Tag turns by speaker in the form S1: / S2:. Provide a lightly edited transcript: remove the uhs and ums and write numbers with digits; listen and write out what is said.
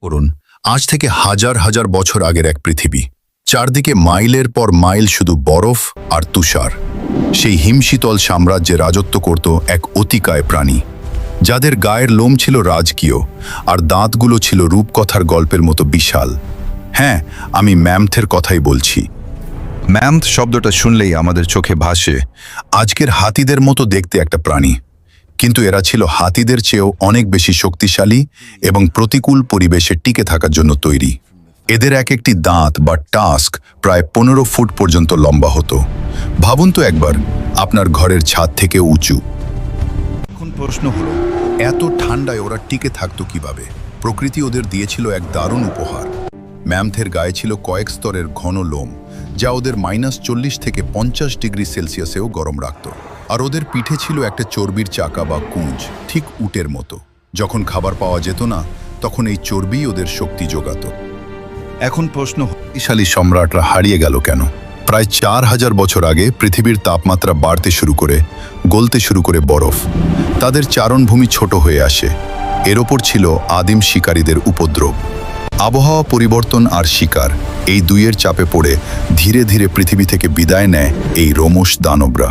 S1: করুন, আজ থেকে হাজার হাজার বছর আগের এক পৃথিবী। চারদিকে মাইলের পর মাইল শুধু বরফ আর তুষার। সেই হিমশীতল সাম্রাজ্যে রাজত্ব করত এক অতিকায় প্রাণী, যাদের গায়ের লোম ছিল রাজকীয় আর দাঁতগুলো ছিল রূপকথার গল্পের মতো বিশাল। হ্যাঁ, আমি ম্যামথের কথাই বলছি। ম্যামথ শব্দটা শুনলেই আমাদের চোখে ভাসে আজকের হাতিদের মতো দেখতে একটা প্রাণী, কিন্তু এরা ছিল হাতিদের চেয়েও অনেক বেশি শক্তিশালী এবং প্রতিকূল পরিবেশে টিকে থাকার জন্য তৈরি। এদের এক একটি দাঁত বা টাস্ক প্রায় 15 ফুট পর্যন্ত লম্বা হতো। ভাবুন তো একবার, আপনার ঘরের ছাদ থেকে উঁচু। এখন প্রশ্ন হলো, এত ঠান্ডায় ওরা টিকে থাকতো কিভাবে? প্রকৃতি ওদের দিয়েছিল এক দারুণ উপহার। ম্যামথের গায়ে ছিল কয়েক স্তরের ঘন লোম, যা ওদের -40 থেকে 50 ডিগ্রি সেলসিয়াসেও গরম রাখত। আর ওদের পিঠে ছিল একটা চর্বির চাকা বা কুঁজ, ঠিক উটের মতো। যখন খাবার পাওয়া যেত না, তখন এই চর্বি ওদের শক্তি যোগাত। এখন প্রশ্ন, শক্তিশালী সম্রাটরা হারিয়ে গেল কেন? প্রায় 4000 বছর আগে পৃথিবীর তাপমাত্রা বাড়তে শুরু করে, গলতে শুরু করে বরফ। তাদের চারণভূমি ছোট হয়ে আসে। এর ওপর ছিল আদিম শিকারীদের উপদ্রব। আবহাওয়া পরিবর্তন আর শিকার, এই দুইয়ের চাপে পড়ে ধীরে ধীরে পৃথিবী থেকে বিদায় নেয় এই রোমশ দানবরা।